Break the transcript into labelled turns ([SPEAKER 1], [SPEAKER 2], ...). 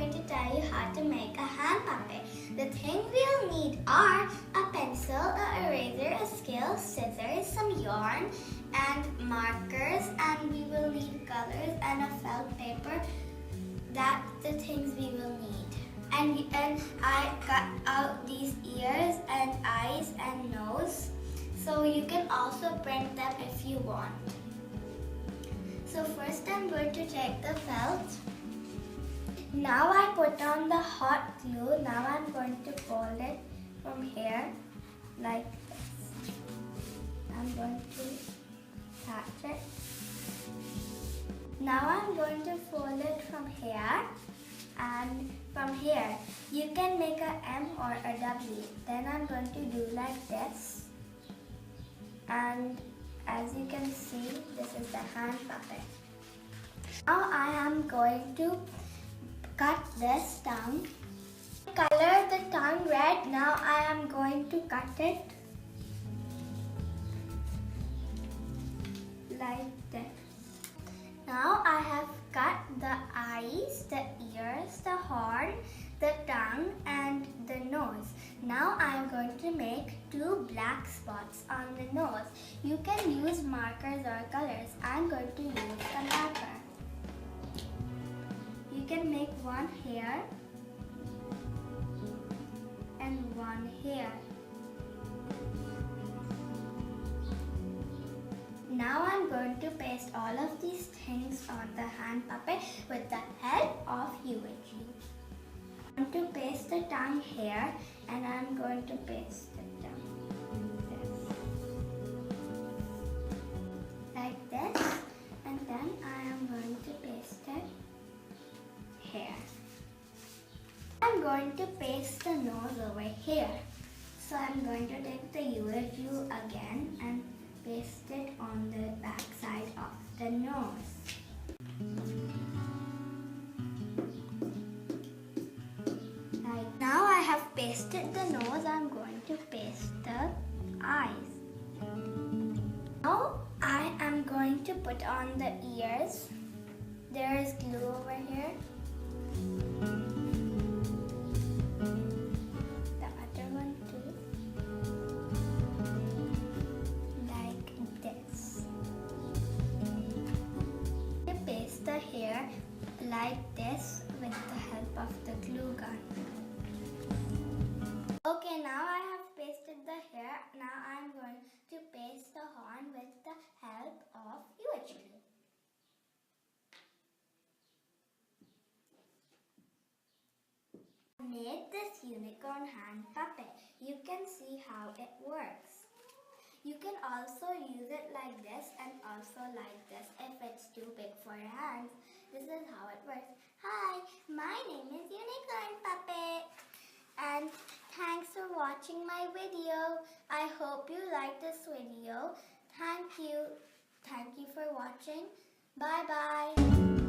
[SPEAKER 1] going to tell you how to make a hand puppet. The things we'll need are a pencil, an eraser, a scale, scissors, some yarn, and markers, and we will need colors and a felt paper. That's the things we will need. And I cut out these ears and eyes and nose, so you can also print them if you want. So first I'm going to take the felt. Now I put on the hot glue. Now I'm going to fold it from here like this. I'm going to attach it. Now I'm going to fold it from here and from here. You can make a M or a W. Then I'm going to do like this. And as you can see, this is the hand puppet. Now I am going to cut this tongue. Color the tongue red. Now I am going to cut it like this. Now I have cut the eyes, the ears, the horn, the tongue and the nose. Now I am going to make 2 black spots on the nose. You can use markers or colors. I'm going to use a marker. You can make one here and one here. Now I'm going to paste all of these things on the hand puppet with the help of UHU. I'm going to paste the tongue here and I'm going to paste it down like this, and then I am going to paste it here. I'm going to paste the nose over here. So I'm going to take the UHU again and paste it on the back side of the nose. Right now I have pasted the nose, I'm going to paste the eyes. Now I am going to put on the ears. There is glue over here. The other one too. Like this. I paste the hair like this with the help of the glue gun. Okay, now I have pasted the hair. Now I'm going to paste the horn with the help of UHU. I made this unicorn hand puppet. You can see how it works. You can also use it like this and also like this if it's too big for your hands. This is how it works. Hi, my name is Unicorn Puppet. And thanks for watching my video. I hope you liked this video. Thank you. Thank you for watching. Bye bye.